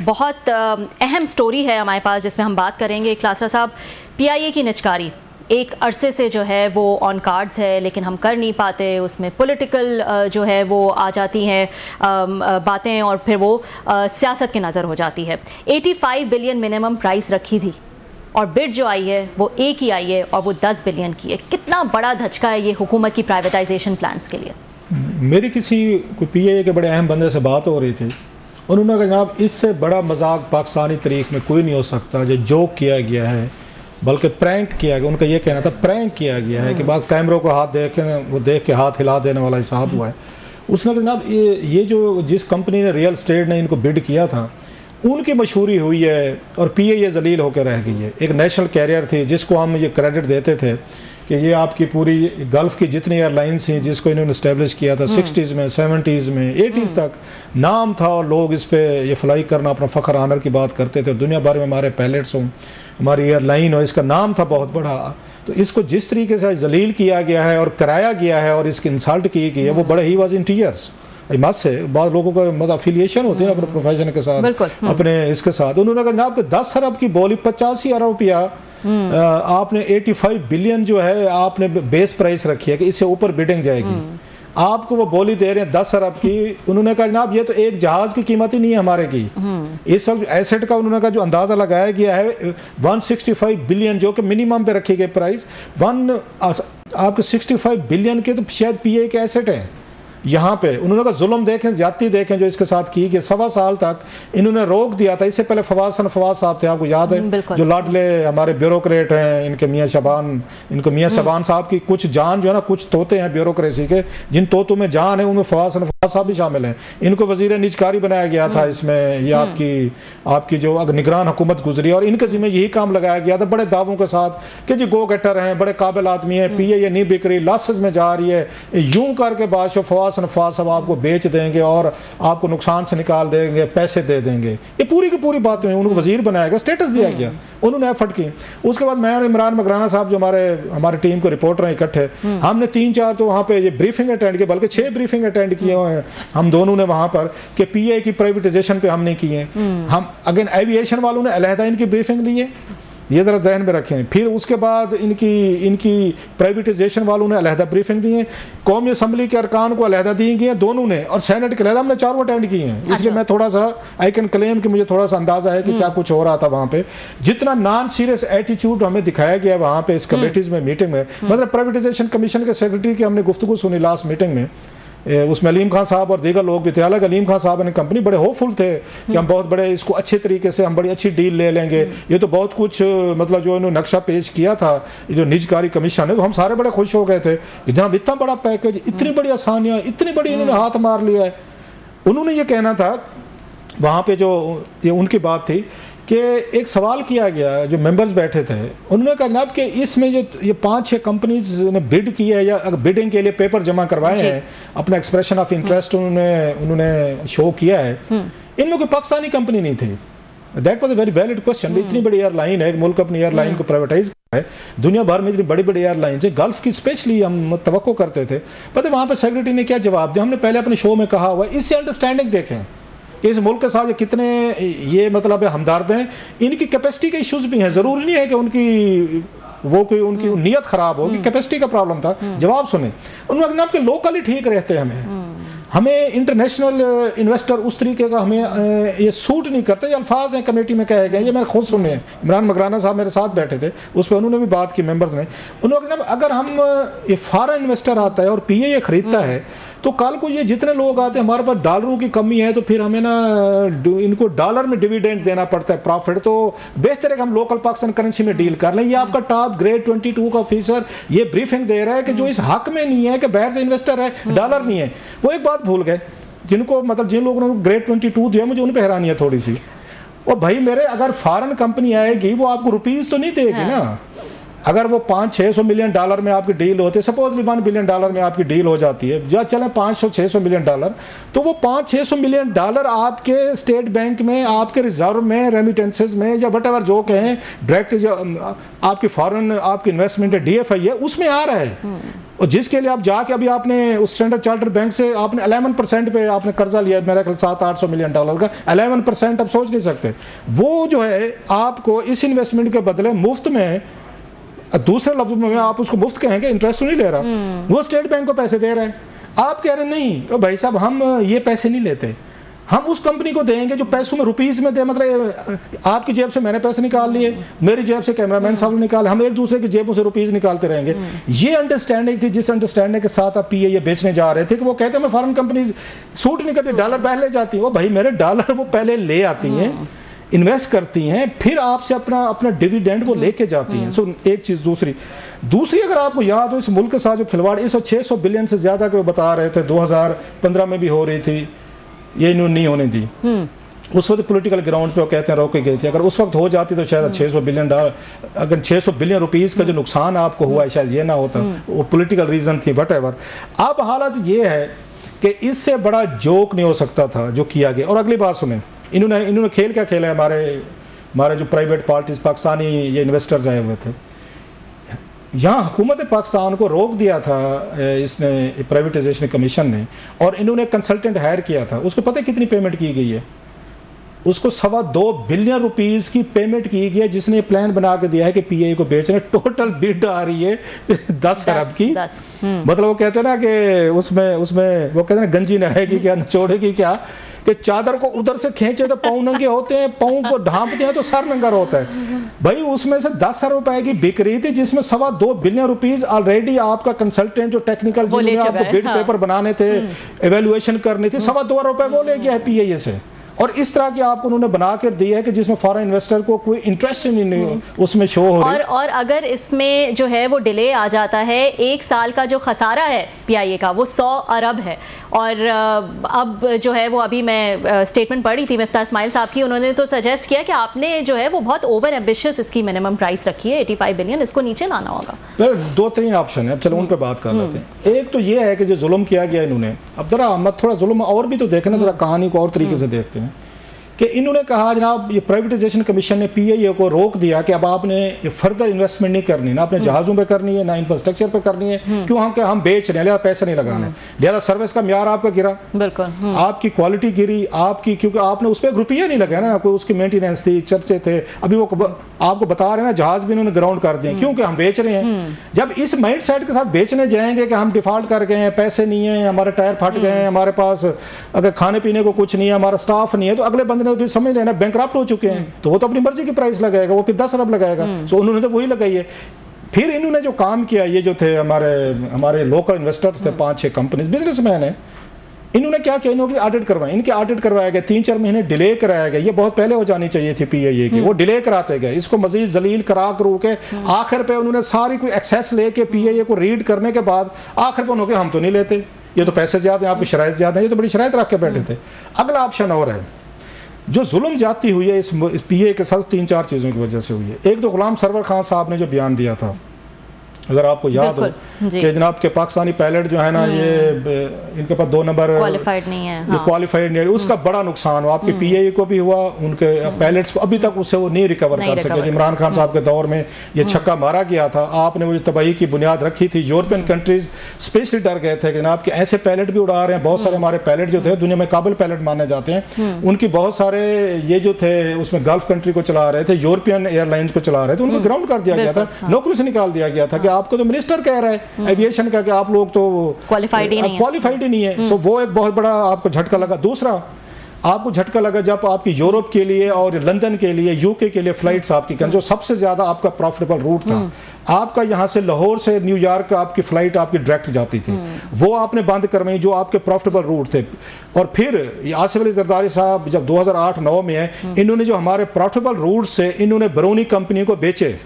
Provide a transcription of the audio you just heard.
बहुत अहम स्टोरी है हमारे पास जिसमें हम बात करेंगे। क्लासरा साहब, पीआईए की निचकारी एक अरसे से जो है वो ऑन कार्ड्स है, लेकिन हम कर नहीं पाते। उसमें पॉलिटिकल जो है वो आ जाती हैं बातें और फिर वो सियासत की नज़र हो जाती है। 85 बिलियन मिनिमम प्राइस रखी थी और बिड जो आई है वो एक ही आई है और वो 10 बिलियन की है। कितना बड़ा धचका है ये हुकूमत की प्राइवेटाइजेशन प्लान्स के लिए? मेरी किसी पीआईए के बड़े अहम बंदे से बात हो रही थी, उन्होंने कहा जनाब इससे बड़ा मजाक पाकिस्तानी तारीख में कोई नहीं हो सकता। जो जोक किया गया है, बल्कि प्रैंक किया गया, उनका ये कहना था प्रैंक किया गया है कि बाद कैमरों को हाथ देख के हाथ हिला देने वाला हिसाब हुआ है। उसने कहा जनाब ये जो जिस कंपनी ने रियल एस्टेट ने इनको बिड किया था उनकी मशहूरी हुई है और पीआईए जलील होकर रह गई है। एक नेशनल कैरियर थी जिसको हम ये क्रेडिट देते थे कि ये आपकी पूरी गल्फ़ की जितनी एयरलाइंस हैं जिसको इन्होंने इस्टेब्लिश किया था 60s में, 70s में, 80s तक नाम था और लोग इस पे ये फ्लाई करना अपना फ़ख्र आनर की बात करते थे। दुनिया भर में हमारे पायलट्स हों, हमारी एयरलाइन हो, इसका नाम था बहुत बड़ा। तो इसको जिस तरीके से जलील किया गया है और कराया गया है और इसकी इंसल्ट की गई है, वो बड़े ही वाज इन टीयर्स। मत से बहुत लोगों का मतलब अफिलिएशन होती है अपने प्रोफेशन के साथ, अपने इसके साथ। उन्होंने कहा जनाब 10 अरब की बोली 85 अरब रुपया आपने 85 बिलियन जो है आपने बेस प्राइस रखी है कि इससे ऊपर बिडिंग जाएगी। आपको वो बोली दे रहे हैं 10 अरब की। उन्होंने कहा जनाब ये तो एक जहाज की कीमत ही नहीं है हमारे की। इस वक्त एसेट का उन्होंने कहा जो अंदाजा लगाया गया है 165 बिलियन, जो कि मिनिमम पे रखी गई प्राइस आपके 65 बिलियन के तो शायद पीए के एसेट हैं यहाँ पे। उन्होंने कहा जुल्म देखें, ज्यादती देखें जो इसके साथ की कि 1.25 साल तक इन्होंने रोक दिया था। इससे पहले फवाद साहब थे, आपको याद है, जो लाडले हमारे ब्यूरोक्रेट हैं, इनको मियाँ शबान साहब की कुछ जान जो है ना, कुछ तोते हैं ब्यूरोक्रेसी के, जिन तोतों में जान है उनमें फवाद साहब भी शामिल हैं। इनको वजीर निजकारी बनाया गया था इसमें। ये आपकी जो निगरान हुकूमत गुजरी और इनके जिम्मे यही काम लगाया गया था बड़े दावों के साथ कि जी गो गेटर हैं, बड़े काबिल आदमी है, पीए नहीं बिक रही, लॉसेस में जा रही है, यूं करके बादशाह फवाद साहब आपको बेच देंगे और आपको नुकसान से निकाल देंगे, पैसे दे देंगे। ये पूरी की पूरी बातें उनको वजीर बनाया गया, स्टेटस दिया गया, उन्होंने एफर्ट की। उसके बाद मैं और इमरान मकराना साहब जो हमारे टीम को रिपोर्टर हैं इकट्ठे, हमने 3-4 तो वहाँ पे ये ब्रीफिंग अटेंड की, बल्कि 6 ब्रीफिंग अटेंड किए हुए हैं हम दोनों ने वहाँ पर कि पीए की प्राइवेटाइजेशन पे हमने किए। हम अगेन एविएशन वालों ने अलहदा इनकी ब्रीफिंग ली है, ये ज़रा ध्यान में रखें। फिर उसके बाद इनकी प्राइवेटाइजेशन वालों ने अलहदा ब्रीफिंग दी है, कौमी असम्बली के अरकान को अलहदा दी गई हैं दोनों ने, और सेनेट के अलहदा हमने 4 अटेंड किए हैं। इसलिए मैं थोड़ा सा आई कैन क्लेम कि मुझे थोड़ा सा अंदाजा है कि क्या कुछ हो रहा था वहाँ पे। जितना नॉन सीरियस एटीट्यूड हमें दिखाया गया वहाँ पे इस कमेटीज में, मीटिंग में, मतलब प्राइवेटाइजेशन कमीशन के सेक्रेटरी की हमने गुफ्तगू सुनी लास्ट मीटिंग में, उसमें अलीम खान साहब और दीगर लोग भी थे। हालांकि अलीम खान साहब ने कंपनी बड़े होपफुल थे कि हम बहुत बड़े इसको अच्छे तरीके से हम बड़ी अच्छी डील ले लेंगे। ये तो बहुत कुछ मतलब जो इन्होंने नक्शा पेश किया था जो निजकारी कमीशन है, तो हम सारे बड़े खुश हो गए थे कि जनाब इतना बड़ा पैकेज, इतनी बड़ी आसानियाँ, इतनी बड़ी इन्होंने हाथ मार लिया है। उन्होंने ये कहना था वहाँ पे जो ये उनकी बात थी कि एक सवाल किया गया, जो मेंबर्स बैठे थे, उन्होंने कहा जनाब कि इसमें जो ये 5-6 कंपनीज ने बिड की है या बिडिंग के लिए पेपर जमा करवाए हैं, अपना एक्सप्रेशन ऑफ इंटरेस्ट उन्होंने शो किया है, इनमें कोई पाकिस्तानी कंपनी नहीं थी। That was a very valid question. इतनी बड़ी एयरलाइन है, एक मुल्क अपनी एयरलाइन को प्राइवेटाइज कर रहा है, दुनिया भर में इतनी बड़ी बड़ी एयरलाइन है, गल्फ की स्पेशली हम तवक्को करते थे। पता वहाँ पर सेक्रेटरी ने क्या जवाब दिया, हमने पहले अपने शो में कहा हुआ, इससे अंडरस्टैंडिंग देखें कि इस मुल्क के साथ कितने ये मतलब हमदर्द हैं। इनकी कैपेसिटी के इश्यूज भी हैं, ज़रूरी नहीं है कि उनकी नीयत ख़राब होगी, कैपेसिटी का प्रॉब्लम था। जवाब सुने, उन्होंने कहा कि लोकली ठीक रहते हैं, हमें इंटरनेशनल इन्वेस्टर उस तरीके का हमें ये सूट नहीं करते। ये अल्फाज हैं कमेटी में कहे गए, ये मैंने खुद सुने हैं। इमरान मकराना साहब मेरे साथ बैठे थे, उस पर उन्होंने भी बात की मेंबर्स ने। उन्होंने कहा अगर हम ये फॉरेन इन्वेस्टर आता है और पीए ये खरीदता है तो कल को ये जितने लोग आते हैं, हमारे पास डॉलरों की कमी है तो फिर हमें ना इनको डॉलर में डिविडेंड देना पड़ता है प्रॉफिट, तो बेहतर है कि हम लोकल पाकिस्तान करेंसी में डील कर लें। ये आपका टॉप ग्रेड 22 का ऑफिसर ये ब्रीफिंग दे रहा है कि जो इस हक में नहीं है कि बाहर से इन्वेस्टर है, डॉलर नहीं है। वो एक बात भूल गए, जिन लोगों ने ग्रेड 22 दिया, मुझे उन पर हैरानी है थोड़ी सी। और भाई मेरे, अगर फॉरेन कंपनी आएगी वो आपको रुपीज़ तो नहीं देगी ना। अगर वो 500-600 मिलियन डॉलर में आपकी डील होती है, सपोज 1 बिलियन डॉलर में आपकी डील हो जाती है, या चले 500-600 मिलियन डॉलर, तो वो 500-600 मिलियन डॉलर आपके स्टेट बैंक में, आपके रिजर्व में, रेमिटेंसेज में, या वट जो कहें डायरेक्ट जो आपकी फॉरेन आपकी इन्वेस्टमेंट है, DFI है, उसमें आ रहा है। और जिसके लिए आप जाके अभी आपने उस स्टैंडर्ड चार्टर्ड बैंक से आपने 11% पे आपने कर्जा लिया, मेरा ख्याल $700-800 मिलियन का 11%, आप सोच नहीं सकते। वो जो है आपको इस इन्वेस्टमेंट के बदले मुफ्त में, दूसरे लफ्ज़ों में आप उसको मुफ्त कहेंगे, इंटरेस्ट तो नहीं ले रहा, वो स्टेट बैंक को पैसे दे रहे हैं। आप कह रहे नहीं भाई साहब हम ये पैसे नहीं लेते, हम उस कंपनी को देंगे जो पैसों में रुपीस में दे, मतलब आपकी जेब से मैंने पैसे निकाल लिए, मेरी जेब से कैमरामैन साहब ने निकाले, हम एक दूसरे की जेबों से रुपीस निकालते रहेंगे। ये अंडरस्टैंडिंग थी, जिस अंडरस्टैंडिंग के साथ आप पीए ये बेचने जा रहे थे कि वो कहते हैं मैं फॉरेन कंपनी सूट नहीं करती, डॉलर पहले जाती है। वो भाई मेरे डॉलर वो पहले ले आती हैं, इन्वेस्ट करती हैं, फिर आपसे अपना डिविडेंड वो लेके जाती हैं। सो एक चीज़। दूसरी अगर आपको याद हो, इस मुल्क के साथ जो खिलवाड़, इस 600 बिलियन से ज़्यादा के वो बता रहे थे 2015 में भी हो रही थी, ये इन्होंने नहीं होने दी। उस वक्त पॉलिटिकल ग्राउंड पे वो कहते हैं रोके गई थी। अगर उस वक्त हो जाती तो शायद $600 बिलियन, अगर 600 बिलियन रुपीस का जो नुकसान आपको हुआ है शायद ये ना होता। वो पॉलिटिकल रीजन थी, व्हाटएवर। अब हालत ये है कि इससे बड़ा जोक नहीं हो सकता था जो किया गया। और अगली बात सुने, इन्होंने खेल क्या खेला है, हमारे जो प्राइवेट पार्टीज पाकिस्तानी ये इन्वेस्टर्स आए हुए थे, यहाँ हुकूमत पाकिस्तान को रोक दिया था इसने, प्राइवेटाइजेशन कमीशन ने, और इन्होंने कंसल्टेंट हायर किया था। उसको पता है कितनी पेमेंट की गई है? उसको $2.25 बिलियन रुपीस की पेमेंट की गई है, जिसने प्लान बना के दिया है कि पीआई को बेचने। टोटल बिड आ रही है 10 अरब की। मतलब वो कहते हैं ना कि उसमें वो कहते हैं गंजी नहाएगी क्या, नचोड़ेगी क्या, कि चादर को उधर से खींचे तो पाँव नंगे होते हैं, पाँव को ढांपते हैं तो सर नंगा होता है। भाई उसमें से 10 अरब रुपए की बिक रही थी, जिसमें $2.25 बिलियन रुपीस ऑलरेडी आपका कंसल्टेंट जो टेक्निकल जिन्होंने आपको बिड पेपर बनाने थे, एवेल्युएशन करनी थी, $2.25 रुपए वो ले गया है पीआईए से। और इस तरह की आपको उन्होंने बना कर दी है कि जिसमें फॉरेन इन्वेस्टर को कोई इंटरेस्ट नहीं उसमें शो हो रही है। और अगर इसमें जो है वो डिले आ जाता है, 1 साल का जो खसारा है पीआईए का वो 100 अरब है। और अब जो है वो अभी मैं स्टेटमेंट पढ़ी थी मिफ्ता इस्माइल साहब की, उन्होंने तो सजेस्ट किया कि आपने जो है वो बहुत ओवर एम्बिशियस इसकी मिनिमम प्राइस रखी है 85 बिलियन, इसको नीचे लाना होगा। 2-3 ऑप्शन है, अब चलो उन पर बात कर लेते हैं। एक तो ये है कि जो जुल्म किया गया इन्होंने, अब जरा मत थोड़ा जुल्म और भी तो देखना, जरा कहानी को और तरीके से देखते हैं कि इन्होंने कहा जनाब ये प्राइवेटाइजेशन कमीशन ने पीआईए को रोक दिया कि अब आपने फर्दर इन्वेस्टमेंट नहीं करनी, ना अपने जहाज़ों पे करनी है, ना इंफ्रास्ट्रक्चर पे करनी है। क्यों? हम बेच रहे हैं, लिहाजा पैसे नहीं लगाने, लिहाजा सर्विस का म्यार आपका गिरा, बिल्कुल आपकी क्वालिटी गिरी आपकी, क्योंकि आपने उस पर ₹1 नहीं लगाया ना, कोई उसकी मेंटेनेंस थी, चर्चे थे। अभी वो आपको बता रहे हैं ना, जहाज भी इन्होंने ग्राउंड कर दिए, क्योंकि हम बेच रहे हैं। जब इस माइंड सेट के साथ बेचने जाएंगे कि हम डिफॉल्ट कर गए हैं, पैसे नहीं है, हमारे टायर फट गए हैं, हमारे पास अगर खाने पीने को कुछ नहीं है, हमारा स्टाफ नहीं है, तो अगले बंदे ने समझ लेना बैंकरप्ट हो चुके हैं, तो वो तो अपनी मर्जी की प्राइस लगाएगा, वो फिर 10 अरब लगाएगा। सो उन्होंने तो वही लगाई है। फिर इन्होंने जो काम किया, ये जो थे हमारे लोकल इन्वेस्टर थे, 5-6 कंपनीज, बिजनेसमैन है, इन्होंने क्या किया, इन्होंने ऑडिट करवाए, इनके ऑडिट करवाया गया, 3-4 महीने डिले कराया गया। ये बहुत पहले हो जानी चाहिए थी पीआईए की, वो डिले कराते गए, इसको मजीद जलील करा करू के आखिर पे उन्होंने सारी कोई एक्सेस लेके पीआईए को रीड करने के बाद आखिर पे उन्होंने हम तो नहीं लेते, ये तो पैसे ज्यादा हैं, आपकी शराइत ज्यादा है, ये तो बड़ी शराइत रख के बैठे थे। अगला ऑप्शन और है, जो जुल्म जाती हुई है इस पीए के साथ 3-4 चीज़ों की वजह से हुई है। एक तो गुलाम सरवर खान साहब ने जो बयान दिया था, अगर आपको याद हो कि जनाब के पाकिस्तानी पायलट जो है ना, ये इनके पास 2 नंबर क्वालिफाइड नहीं है, ये क्वालिफाइड नहीं है, उसका बड़ा नुकसान हुआ आपके पीआईए को भी हुआ, उनके पायलट्स को अभी तक उससे वो नहीं रिकवर कर सके। इमरान खान साहब के दौर में ये छक्का मारा गया था, आपने वो तबाही की बुनियाद रखी थी। यूरोपियन कंट्रीज स्पेशली डर गए थे कि जनाब के ऐसे पायलट भी उड़ा रहे हैं। बहुत सारे हमारे पायलट जो थे दुनिया में काबिल पायलट माने जाते हैं, उनकी बहुत सारे ये जो थे उसमें गल्फ कंट्री को चला रहे थे, यूरोपियन एयरलाइंस को चला रहे थे, उनको ग्राउंड कर दिया गया था, नौकरी से निकाल दिया गया था कि आपको तो मिनिस्टर कह रहा है एविएशन का कि आप लोग तो क्वालिफाइड ही नहीं है। सो वो एक बहुत बड़ा आपको झटका लगा। दूसरा आपको झटका लगा जब आपकी यूरोप के लिए और लंदन के लिए, यूके के लिए फ्लाइट्स आपकी जो सबसे ज्यादा आपका प्रॉफिटेबल रूट था, आपका यहाँ से लाहौर से न्यूयॉर्क आपकी फ्लाइट आपकी डायरेक्ट जाती थी, वो आपने बंद करवाई, जो आपके प्रॉफिटेबल रूट थे। और फिर आसिफ अली जरदारी साहब जब 2008-9 में है, इन्होंने जो हमारे प्रॉफिटेबल रूट से इन्होंने बरूनी कंपनी को बेचे।